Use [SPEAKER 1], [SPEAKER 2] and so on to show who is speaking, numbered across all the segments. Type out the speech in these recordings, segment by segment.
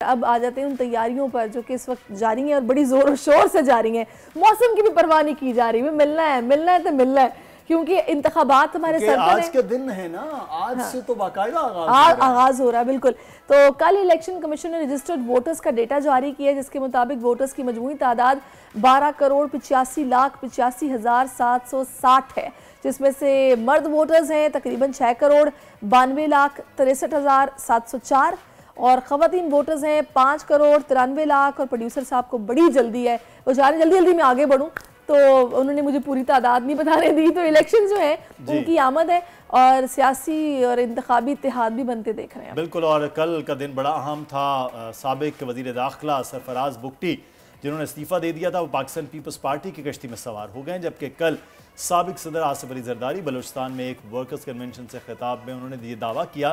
[SPEAKER 1] अब आ जाते हैं उन तैयारियों पर जो कि इस वक्त जारी हैं और बड़ी जोर और शोर से जारी हैं। मौसम की भी परवाह नहीं की जा रही, मिलना है तो मिलना है, क्योंकि इंतखाबात हमारे सर पर
[SPEAKER 2] आज के दिन है ना, आज से तो बाकायदा
[SPEAKER 1] आगाज हो रहा है। बिल्कुल। तो कल इलेक्शन कमीशन ने रजिस्टर्ड वोटर्स का डेटा जारी किया, जिसके मुताबिक वोटर्स की मजमूई तादाद 12,85,82,760 है, जिसमें से मर्द वोटर्स हैं तकरीबन 6,92,63,704 और ख़वातीन वोटर्स हैं 5,93,00,000। और प्रोड्यूसर साहब को बड़ी जल्दी है, वो चाह रहे जल्दी जल्दी मैं आगे बढ़ूँ, तो उन्होंने मुझे पूरी तादाद नहीं बताने दी। तो इलेक्शन जो है उनकी आमद है और सियासी और इंतखाबी इत्तेहाद भी बनते देख रहे हैं।
[SPEAKER 2] बिल्कुल। और कल का दिन बड़ा अहम था। साबिक वज़ीर दाखिला सरफराज बुगटी जिन्होंने इस्तीफ़ा दे दिया था, वो पाकिस्तान पीपल्स पार्टी की कश्ती में सवार हो गए, जबकि कल साबिक सदर आसिफ अली जरदारी बलूचिस्तान में एक वर्कर्स कन्वेंशन से खिताब में उन्होंने ये दावा किया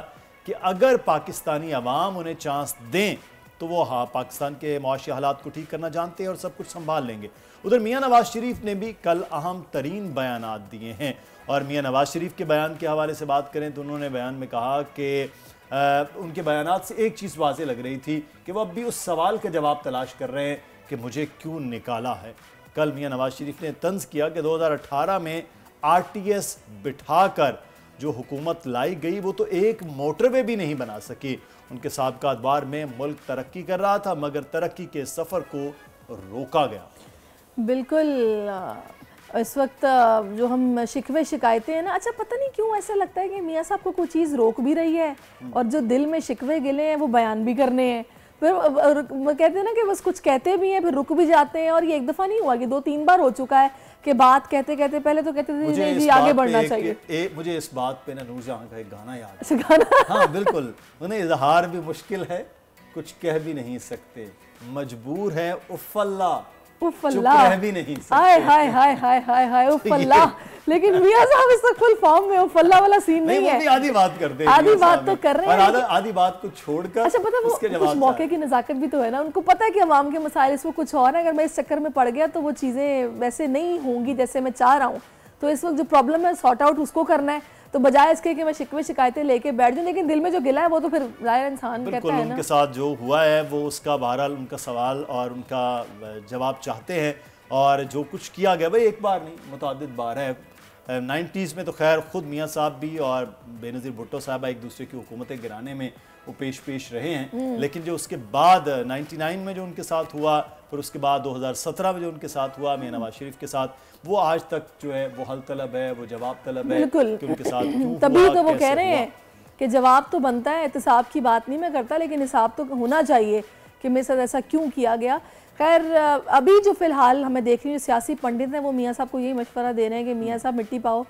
[SPEAKER 2] कि अगर पाकिस्तानी अवाम उन्हें चांस दें तो वो पाकिस्तान के मुआशी हालात को ठीक करना जानते हैं और सब कुछ संभाल लेंगे। उधर मियाँ नवाज शरीफ ने भी कल अहम तरीन बयानात दिए हैं और मियाँ नवाज शरीफ के बयान के हवाले से बात करें तो उन्होंने बयान में कहा कि उनके बयानात से एक चीज़ वाज़ेह लग रही थी कि वो अब भी उस सवाल का जवाब तलाश कर रहे हैं कि मुझे क्यों निकाला है। कल मियाँ नवाज शरीफ ने तंज किया कि 2018 में RTS बिठाकर जो हुकूमत लाई गई वो तो एक मोटरवे भी नहीं बना सकी। उनके साबिक़ा अदवार में मुल्क तरक्की कर रहा था मगर तरक्की के सफ़र को रोका गया।
[SPEAKER 1] बिल्कुल। इस वक्त जो हम शिकवे शिकायतें हैं ना, अच्छा पता नहीं क्यों ऐसा लगता है कि मियाँ साहब को कोई चीज़ रोक भी रही है और जो दिल में शिकवे गिले हैं वो बयान भी करने हैं, फिर कहते हैं ना कि बस कुछ कहते भी हैं फिर रुक भी जाते हैं। और ये एक दफ़ा नहीं हुआ कि 2-3 बार हो चुका है कि बात कहते कहते पहले तो कहते थे जी आगे बढ़ना चाहिए।
[SPEAKER 2] मुझे इस बात पे ना नूरजहां का एक गाना याद
[SPEAKER 1] है। गाना?
[SPEAKER 2] हाँ बिल्कुल। उन्हें इजहार भी मुश्किल है, कुछ कह भी नहीं सकते, मजबूर है उफ़ल्ला, चुप रह भी नहीं सकते।
[SPEAKER 1] हाय हाय हाय हाय हाय हाय उफ़ल्ला। लेकिन मियां साहब इस वक्त फुल फॉर्म में उफ़ल्ला वाला सीन नहीं है।
[SPEAKER 2] आधी बात करते हैं,
[SPEAKER 1] आधी बात तो कर रहे हैं,
[SPEAKER 2] आधी बात को छोड़कर।
[SPEAKER 1] अच्छा पता है वो कुछ मौके की नज़ाकत भी तो है ना, उनको पता है कि अवाम के मसाइल इसमें कुछ और है, अगर मैं इस चक्कर में पड़ गया तो वो चीज़ें वैसे नहीं होंगी जैसे मैं चाह रहा हूँ, तो इस वक्त जो प्रॉब्लम है सॉर्ट आउट उसको करना है, तो बजाय इसके कि मैं शिकवे शिकायतें लेके बैठ जाऊं, लेकिन दिल में जो गिला है वो तो फिर ज़ाहिर इंसान कहता है ना।
[SPEAKER 2] उनके साथ जो हुआ है वो उसका बहरहाल उनका सवाल और उनका जवाब चाहते हैं और जो कुछ किया गया भाई एक बार नहीं मुतअद्दिद बार है। 90s में तो खैर खुद मियाँ साहब भी और बेनज़ीर भुट्टो साहबा एक दूसरे की हुकूमतें गिराने में वो पेश रहे हैं, लेकिन जो उसके बाद 99 में जो उनके साथ हुआ, फिर उसके बाद 2017 में जो उनके साथ हुआ मियाँ नवाज शरीफ के साथ, वो आज तक जो है वो हल तलब है, वो जवाब तलब है कि उनके साथ क्यों
[SPEAKER 1] तभी तो वो कह रहे हैं कि जवाब तो बनता है, एहतसाब की बात नहीं मैं करता, लेकिन हिसाब तो होना चाहिए कि मेरे साथ ऐसा क्यों किया गया। खैर अभी जो फ़िलहाल हमें देख रही हूँ सियासी पंडित हैं वो मियाँ साहब को यही मशवरा दे रहे हैं कि मियाँ साहब मिट्टी पाओ,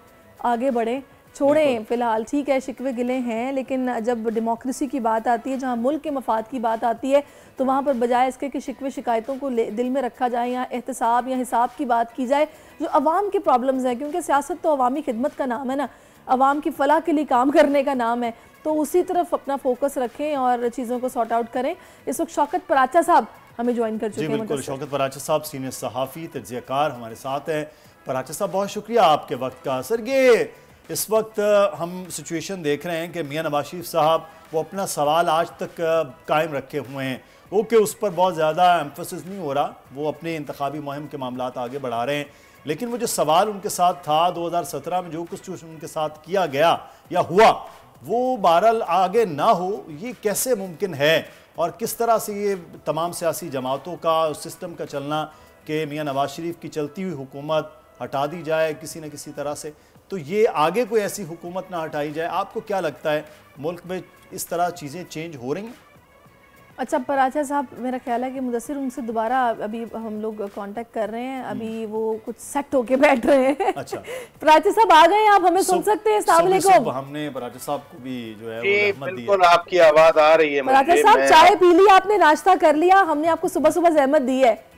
[SPEAKER 1] आगे बढ़ें, छोड़ें फ़िलहाल। ठीक है शिकवे गिले हैं, लेकिन जब डेमोक्रेसी की बात आती है, जहाँ मुल्क के मफाद की बात आती है, तो वहाँ पर बजाय इसके कि शिकवे शिकायतों को दिल में रखा जाए या एहतसाब या हिसाब की बात की जाए जो अवाम के प्रॉब्लम्स हैं, क्योंकि सियासत तो अवामी खिदमत का नाम है ना, अवाम की फलाह के लिए काम करने का नाम है, तो उसी तरफ अपना फोकस रखें और चीज़ों को सॉर्ट आउट करें। इस वक्त शौकत पराचा साहब हमें ज्वाइन कर चुके हैं।
[SPEAKER 2] बिल्कुल, शौकत पराचा साहब सीनियर सहाफ़ी तज्ज़ियाकार हमारे साथ हैं। पराचा साहब बहुत शुक्रिया आपके वक्त का। सर ये इस वक्त हम सिचुएशन देख रहे हैं कि मियाँ नवाज शरीफ साहब वो अपना सवाल आज तक कायम रखे हुए हैं, ओके उस पर बहुत ज़्यादा एम्फोसिस नहीं हो रहा, वो अपने इंतखाबी मुहिम के मामलात आगे बढ़ा रहे हैं, लेकिन वो जो सवाल उनके साथ था 2017 में जो कुछ उनके साथ किया गया या हुआ वो बहरहाल आगे ना हो, ये कैसे मुमकिन है और किस तरह से ये तमाम सियासी जमातों का सिस्टम का चलना कि मियाँ नवाज शरीफ की चलती हुई हुकूमत हटा दी जाए किसी न किसी तरह से, तो ये आगे कोई ऐसी हुकूमत ना हटाई जाए। आपको क्या लगता है मुल्क में इस तरह चीज़ें चेंज हो रही हैं?
[SPEAKER 1] अच्छा पराचा साहब, मेरा ख्याल है कि मुदस्सिर उनसे दोबारा अभी हम लोग कांटेक्ट कर रहे हैं, अभी वो कुछ सेट होके बैठ रहे हैं। अच्छा पराचा साहब आ गए, आप हमें सुन सकते हैं? अस्सलाम वालेकुम।
[SPEAKER 2] हमने पराचा साहब को भी जो है
[SPEAKER 3] बिल्कुल आपकी आवाज आ रही है।
[SPEAKER 1] पराचा साहब चाय पी ली आपने, नाश्ता कर लिया? हमने आपको सुबह सुबह जहमत दी है।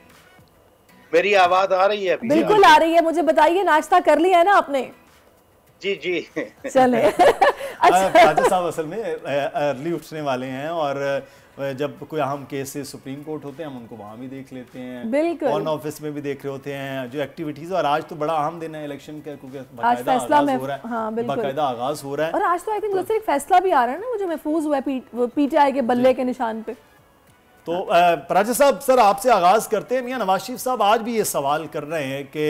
[SPEAKER 3] मेरी आवाज आ रही है?
[SPEAKER 1] बिल्कुल आ रही है, मुझे बताइए नाश्ता कर लिया है ना आपने?
[SPEAKER 3] जी जी
[SPEAKER 1] चले।
[SPEAKER 2] अच्छा पराचा साहब असल में अर्ली उठने वाले हैं और जब कोई अहम केसेस सुप्रीम कोर्ट होते हैं हम उनको वहाँ भी देख लेते हैं,
[SPEAKER 1] बिल्कुल
[SPEAKER 2] ऑन ऑफिस में भी देख रहे होते हैं जो एक्टिविटीज, और आज तो बड़ा अहम दिन है इलेक्शन का क्योंकि
[SPEAKER 1] आज फैसला में
[SPEAKER 2] हो रहा है। हाँ, बाकायदा आगाज हो रहा है
[SPEAKER 1] और आज तो आई थिंक दूसरा एक फैसला भी आ रहा है ना, वो जो महफूज हुआ है पीटीआई के बल्ले के निशान पे।
[SPEAKER 2] तो पराजा साहब, सर आपसे आगाज करते हैं। मियां नवाज शरीफ साहब आज भी ये सवाल कर रहे हैं कि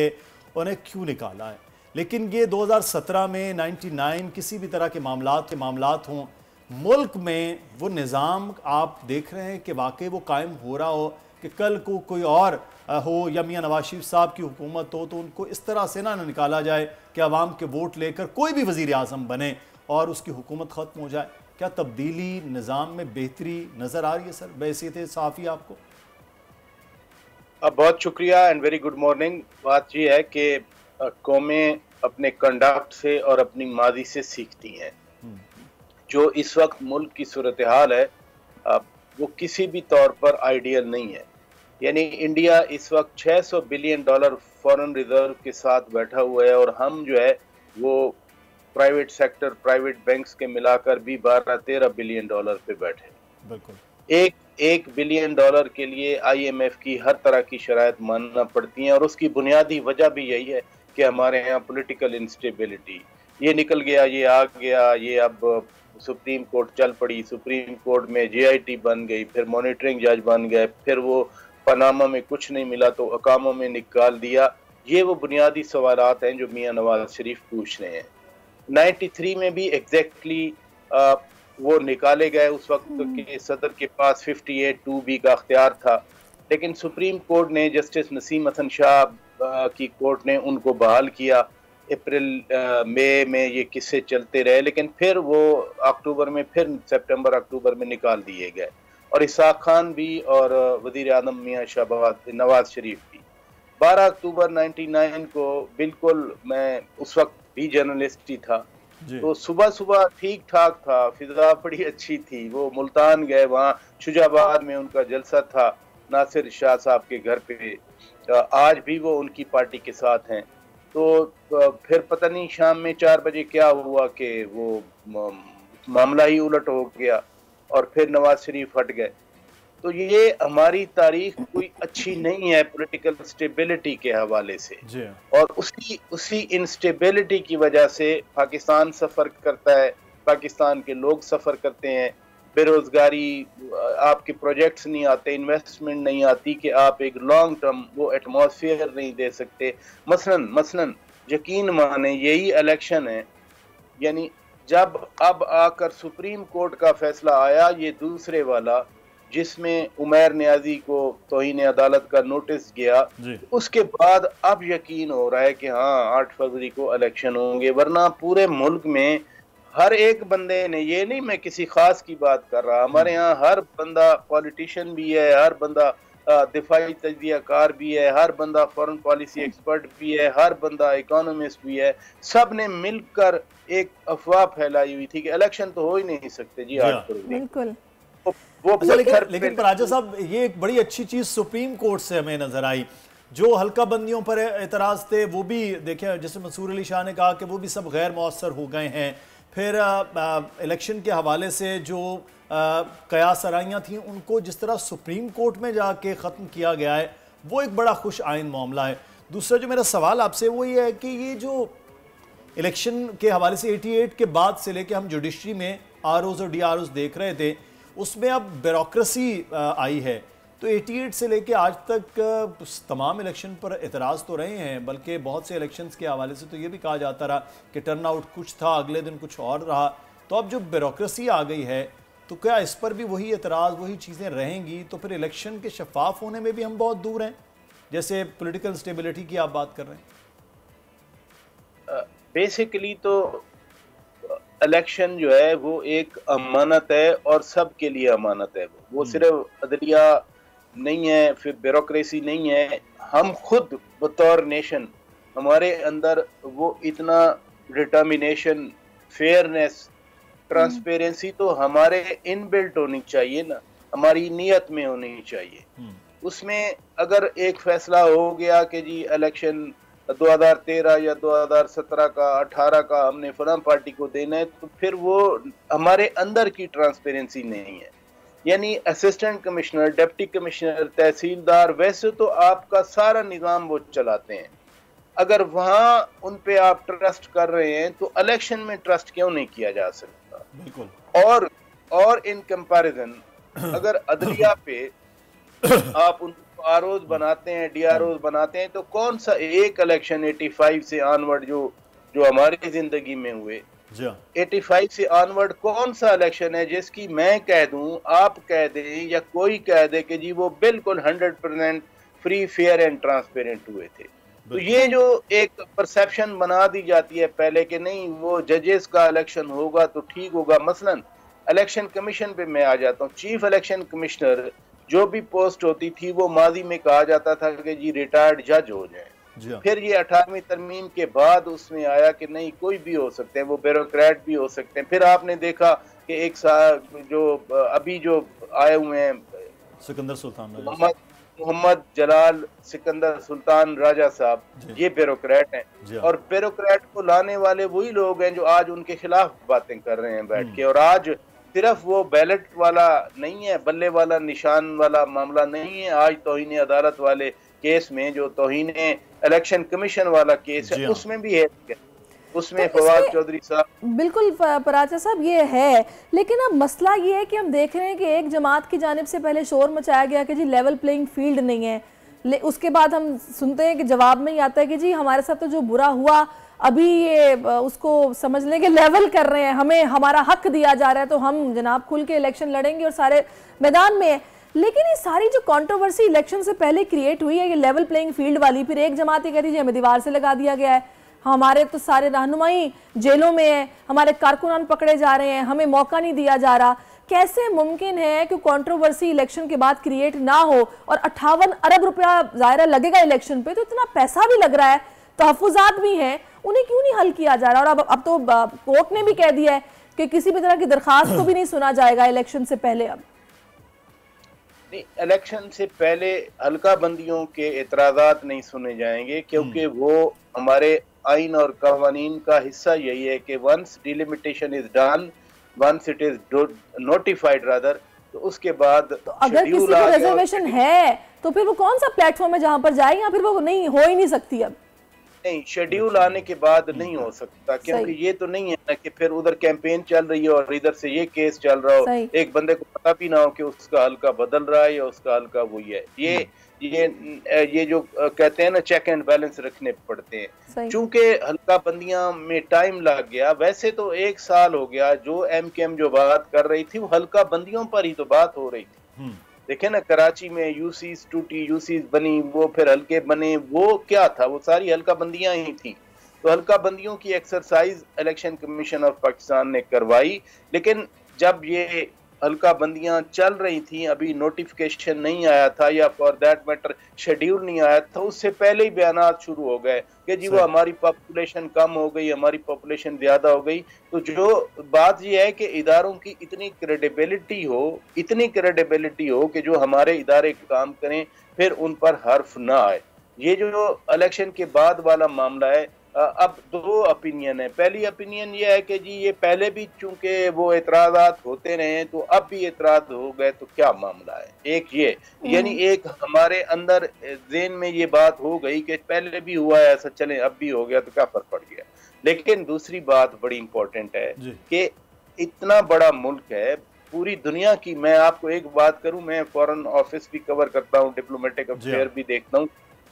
[SPEAKER 2] उन्हें क्यों निकाला है, लेकिन ये 2017 में 99 किसी भी तरह के मामलात हों मुल्क में, वो निज़ाम आप देख रहे हैं कि वाकई वो कायम हो रहा हो कि कल को कोई और हो या मियां नवाज शरीफ साहब की हुकूमत हो तो उनको इस तरह से ना निकाला जाए कि अवाम के वोट लेकर कोई भी वज़ीर आज़म बने और उसकी हुकूमत ख़त्म हो जाए। क्या तब्दीली निज़ाम में बेहतरी नज़र आ रही है सर बहैसियत सहाफ़ी आपको?
[SPEAKER 3] बहुत शुक्रिया एंड वेरी गुड मॉर्निंग। बात यह है कि कौमें अपने कंडक्ट से और अपनी माजी से सीखती हैं। जो इस वक्त मुल्क की सूरत हाल है वो किसी भी तौर पर आइडियल नहीं है। यानी इंडिया इस वक्त $600 बिलियन फॉरेन रिजर्व के साथ बैठा हुआ है और हम जो है वो प्राइवेट सेक्टर, प्राइवेट बैंक्स के मिलाकर भी $12-13 बिलियन पे बैठे। बिल्कुल एक बिलियन डॉलर के लिए IMF की हर तरह की शराइत मानना पड़ती हैं और उसकी बुनियादी वजह भी यही है कि हमारे यहाँ पॉलिटिकल इंस्टेबिलिटी, ये निकल गया, ये आ गया, ये अब सुप्रीम कोर्ट चल पड़ी, सुप्रीम कोर्ट में JIT बन गई, फिर मॉनिटरिंग जज बन गए, फिर वो पनामा में कुछ नहीं मिला तो अकामों में निकाल दिया। ये वो बुनियादी सवालात हैं जो मियां नवाज शरीफ पूछ रहे हैं। 93 में भी एग्जैक्टली वो निकाले गए। उस वक्त के सदर के पास 58(2)B का अख्तियार था, लेकिन सुप्रीम कोर्ट ने, जस्टिस नसीम हसन शाह की कोर्ट ने उनको बहाल किया। अप्रैल मई में ये किस्से चलते रहे, लेकिन फिर वो अक्टूबर में, फिर सितंबर अक्टूबर में निकाल दिए गए। और इसाक खान भी और वजीर आज़म मियां शहबाज नवाज शरीफ भी। 12 अक्टूबर 99 को, बिल्कुल मैं उस वक्त भी जर्नलिस्ट ही था, तो सुबह ठीक ठाक था, फिजा बड़ी अच्छी थी। वो मुल्तान गए, वहाँ शुजाबाद में उनका जलसा था नासिर शाह साहब के घर पे। आज भी वो उनकी पार्टी के साथ हैं। तो फिर पता नहीं शाम में 4 बजे क्या हुआ कि वो मामला ही उलट हो गया और फिर नवाज शरीफ हट गए। तो ये हमारी तारीख कोई अच्छी नहीं है पॉलिटिकल स्टेबिलिटी के हवाले से, और उसी इंस्टेबिलिटी की वजह से पाकिस्तान सफ़र करता है, पाकिस्तान के लोग सफ़र करते हैं। बेरोजगारी, आपके प्रोजेक्ट्स नहीं आते, इन्वेस्टमेंट नहीं आती कि आप एक लॉन्ग टर्म वो एटमॉस्फेयर नहीं दे सकते। मसलन यकीन माने यही इलेक्शन है, यानी जब अब आकर सुप्रीम कोर्ट का फैसला आया, ये दूसरे वाला जिसमें उमैर नियाजी को तौहीन अदालत का नोटिस गया, उसके बाद अब यकीन हो रहा है कि हाँ 8 फरवरी को इलेक्शन होंगे। वरना पूरे मुल्क में हर एक बंदे ने, ये नहीं मैं किसी खास की बात कर रहा, हमारे यहाँ हर बंदा पॉलिटिशियन भी है, हर बंदा दिफाई तजज़ियाकार भी है, हर बंदा फॉरेन पॉलिसी एक्सपर्ट भी है, हर बंदा इकोनॉमिस्ट भी है। सब ने मिलकर एक अफवाह फैलाई हुई थी कि इलेक्शन तो हो ही नहीं सकते जी 8 फरवरी। बिल्कुल।
[SPEAKER 2] लेकिन पराजा साहब, ये एक बड़ी अच्छी चीज सुप्रीम कोर्ट से हमें नजर आई। जो हल्का बंदियों पर एतराज थे वो भी देखें, जैसे मंसूर अली शाह ने कहा कि वो भी सब गैर मौसर हो गए हैं। फिर इलेक्शन के हवाले से जो कयास आराइयाँ थी उनको जिस तरह सुप्रीम कोर्ट में जाके ख़त्म किया गया है, वो एक बड़ा खुश आइन मामला है। दूसरा जो मेरा सवाल आपसे वो ये है कि ये जो इलेक्शन के हवाले से 88 के बाद से लेके हम जुडिशरी में ROs और DROs देख रहे थे, उसमें अब ब्यूरोक्रेसी आई है। तो 88 से लेके आज तक तमाम इलेक्शन पर एतराज़ तो रहे हैं, बल्कि बहुत से इलेक्शंस के हवाले से तो ये भी कहा जाता रहा कि टर्न आउट कुछ था, अगले दिन कुछ और रहा। तो अब जो ब्यूरोक्रेसी आ गई है, तो क्या इस पर भी वही एतराज़, वही चीज़ें रहेंगी? तो फिर इलेक्शन के शफाफ होने में भी हम बहुत दूर हैं, जैसे पॉलिटिकल स्टेबिलिटी की आप बात कर रहे हैं।
[SPEAKER 3] बेसिकली तो इलेक्शन जो है वो एक अमानत है और सब के लिए अमानत है। वो सिर्फ अदलिया नहीं है, फिर ब्यूरोक्रेसी नहीं है। हम खुद बतौर नेशन, हमारे अंदर वो इतना डिटर्मिनेशन, फेयरनेस, ट्रांसपेरेंसी तो हमारे इनबिल्ट होनी चाहिए ना, हमारी नीयत में होनी चाहिए। उसमें अगर एक फैसला हो गया कि जी इलेक्शन 2013 या 2017 का 18 का हमने फलां पार्टी को देना है, तो फिर वो हमारे अंदर की ट्रांसपेरेंसी नहीं है। यानी असिस्टेंट कमिश्नर, डिप्टी कमिश्नर, तहसीलदार, वैसे तो आपका सारा निज़ाम वो चलाते हैं। अगर वहाँ उन पे आप ट्रस्ट कर रहे हैं तो इलेक्शन में ट्रस्ट क्यों नहीं किया जा सकता? बिल्कुल। और इन कंपैरिजन अगर अदलिया पे आप उनको आरओज बनाते हैं, डीआरओज बनाते हैं, तो कौन सा एक इलेक्शन 85 से ऑनवर्ड जो हमारी जिंदगी में हुए, 85 से ऑनवर्ड कौन सा इलेक्शन है जिसकी मैं कह दूं, आप कह दें या कोई कह दे कि जी वो बिल्कुल 100% फ्री, फेयर एंड ट्रांसपेरेंट हुए थे। तो ये जो एक परसेप्शन बना दी जाती है पहले कि नहीं वो जजेस का इलेक्शन होगा तो ठीक होगा। मसलन इलेक्शन कमीशन पे मैं आ जाता हूँ, चीफ इलेक्शन कमिश्नर जो भी पोस्ट होती थी वो माजी में कहा जाता था कि जी रिटायर्ड जज हो जाए। फिर ये 18वीं तरमीम के बाद उसमें आया कि नहीं कोई भी हो सकते हैं, वो ब्यूरोक्रेट भी हो सकते हैं। फिर आपने देखा कि एक साल जो अभी जो आए हुए हैं
[SPEAKER 2] सिकंदर सुल्तान,
[SPEAKER 3] मोहम्मद जलाल सिकंदर सुल्तान राजा साहब, ये ब्यूरोक्रेट हैं और ब्यूरोक्रेट को लाने वाले वही लोग हैं जो आज उनके खिलाफ बातें कर रहे हैं बैठ के। और आज सिर्फ वो बैलेट वाला नहीं है, बल्ले वाला निशान वाला मामला नहीं है, आज तौहीन अदालत वाले केस में जो तौहीन इलेक्शन कमीशन वाला केस है उसमें भी है, उसमें
[SPEAKER 1] तो
[SPEAKER 3] फवाद चौधरी साहब।
[SPEAKER 1] बिल्कुल पराचा साहब ये है, लेकिन अब मसला ये है कि हम देख रहे हैं कि एक जमात की जानिब से पहले शोर मचाया गया कि जी लेवल प्लेइंग फील्ड नहीं है, उसके बाद हम सुनते हैं कि जवाब में ही आता है कि जी हमारे साथ तो जो बुरा हुआ अभी ये उसको समझ लें कि लेवल कर रहे हैं, हमें हमारा हक दिया जा रहा है तो हम जनाब खुल के इलेक्शन लड़ेंगे और सारे मैदान में है। लेकिन ये सारी जो कंट्रोवर्सी इलेक्शन से पहले क्रिएट हुई है, ये लेवल प्लेइंग फील्ड वाली, फिर एक जमात ये कहती है हमें दीवार से लगा दिया गया है, हमारे तो सारे रहनुमाई जेलों में है, हमारे कारकुनान पकड़े जा रहे हैं, हमें मौका नहीं दिया जा रहा। कैसे मुमकिन है कि कंट्रोवर्सी इलेक्शन के बाद क्रिएट ना हो? और 58 अरब रुपया ज़ाहिर लगेगा इलेक्शन पे, तो इतना पैसा भी लग रहा है, तहफ़्फ़ुज़ात भी हैं, उन्हें क्यों नहीं हल किया जा रहा? और अब तो कोर्ट ने भी कह दिया है कि किसी भी तरह की दरखास्त को भी नहीं सुना जाएगा इलेक्शन से पहले। अब
[SPEAKER 3] इलेक्शन से पहले हल्का बंदियों के एतराज़ात नहीं सुने जाएंगे, क्योंकि वो हमारे आइन और कवानीन का हिस्सा यही है कि once delimitation is done, once it is notified rather, तो उसके बाद
[SPEAKER 1] तो अगर किसी को रिजर्वेशन है तो फिर वो कौन सा प्लेटफॉर्म है जहां पर जाए, या फिर वो नहीं हो ही नहीं सकती? अब
[SPEAKER 3] नहीं, शेड्यूल आने के बाद नहीं हो सकता, क्योंकि ये तो नहीं है ना कि फिर उधर कैंपेन चल रही है और इधर से ये केस चल रहा हो, एक बंदे को पता भी ना हो कि उसका हल्का बदल रहा है या उसका हल्का वही है। ये जो कहते हैं ना चेक एंड बैलेंस रखने पड़ते हैं। चूंकि हल्का बंदियां में टाइम लग गया, वैसे तो 1 साल हो गया जो एमकेएम जो बात कर रही थी वो हल्का बंदियों पर ही तो बात हो रही थी। देखे ना कराची में यूसीज टूटी, यूसीज बनी, वो फिर हल्के बने, वो क्या था, वो सारी हल्का बंदियां ही थी। तो हल्का बंदियों की exercise election commission of Pakistan ने करवाई, लेकिन जब ये हल्का बंदियां चल रही थी, अभी नोटिफिकेशन नहीं आया था या फॉर दैट मैटर शेड्यूल नहीं आया था, उससे पहले ही बयानात शुरू हो गए कि जी वो हमारी पॉपुलेशन कम हो गई, हमारी पॉपुलेशन ज्यादा हो गई। तो जो बात ये है कि इदारों की इतनी क्रेडिबिलिटी हो कि जो हमारे इदारे काम करें फिर उन पर हर्फ ना आए। ये जो इलेक्शन के बाद वाला मामला है, अब 2 ओपिनियन है। पहली ओपिनियन ये है कि जी ये पहले भी चूंकि वो एतराज़ात होते रहे तो अब भी एतराज़ हो गए, तो क्या मामला है? एक ये, यानी एक हमारे अंदर ज़हन में ये बात हो गई कि पहले भी हुआ है ऐसा, चलें अब भी हो गया तो क्या फर्क पड़ गया। लेकिन दूसरी बात बड़ी इंपॉर्टेंट है कि इतना बड़ा मुल्क है, पूरी दुनिया की, मैं आपको एक बात करूं, मैं फॉरेन ऑफिस भी कवर करता हूं, डिप्लोमेटिक अफेयर भी देखता हूं,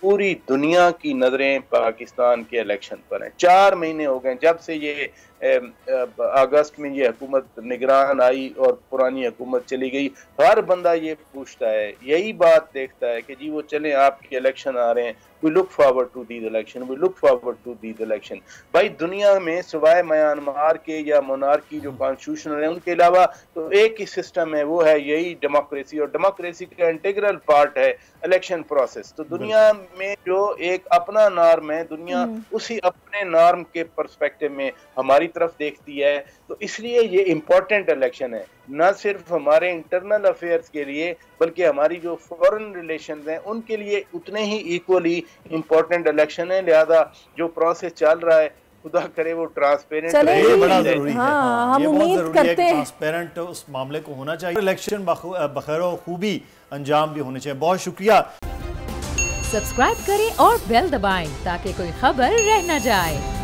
[SPEAKER 3] पूरी दुनिया की नजरें पाकिस्तान के इलेक्शन पर हैं। 4 महीने हो गए जब से ये अगस्त में ये हुकूमत निगरान आई और पुरानी हुकूमत चली गई। हर बंदा ये पूछता है, यही बात देखता है कि जी वो चले आपके इलेक्शन आ रहे हैं, we look forward to these election, we look forward to these election. भाई दुनिया में सिवाय म्यांमार के या मोनार्की जो कॉन्स्टिट्यूशनल है उनके अलावा तो एक ही सिस्टम है, वो है यही डेमोक्रेसी, और डेमोक्रेसी का इंटीग्रल पार्ट है इलेक्शन प्रोसेस। तो दुनिया में जो एक अपना नॉर्म है, दुनिया उसी अपने नॉर्म के पर्सपेक्टिव में हमारी तरफ देखती है। तो इसलिए ये इम्पोर्टेंट इलेक्शन है, न सिर्फ हमारे इंटरनल अफेयर्स के लिए बल्कि हमारी जो फॉरेन रिलेशंस हैं उनके लिए उतने ही इक्वली इम्पोर्टेंट इलेक्शन है। लिहाजा जो प्रोसेस चल रहा है खुदा करे वो ट्रांसपेरेंट रहे,
[SPEAKER 2] ये बड़ा जरूरी है।
[SPEAKER 1] हम
[SPEAKER 2] ये बहुत
[SPEAKER 1] उम्मीद करते हैं
[SPEAKER 2] ट्रांसपेरेंट उस मामले को होना चाहिए, इलेक्शन बखैर खूबी अंजाम भी होने चाहिए। बहुत शुक्रिया।
[SPEAKER 4] सब्सक्राइब करें और बेल दबाएं ताकि कोई खबर रह न जाए।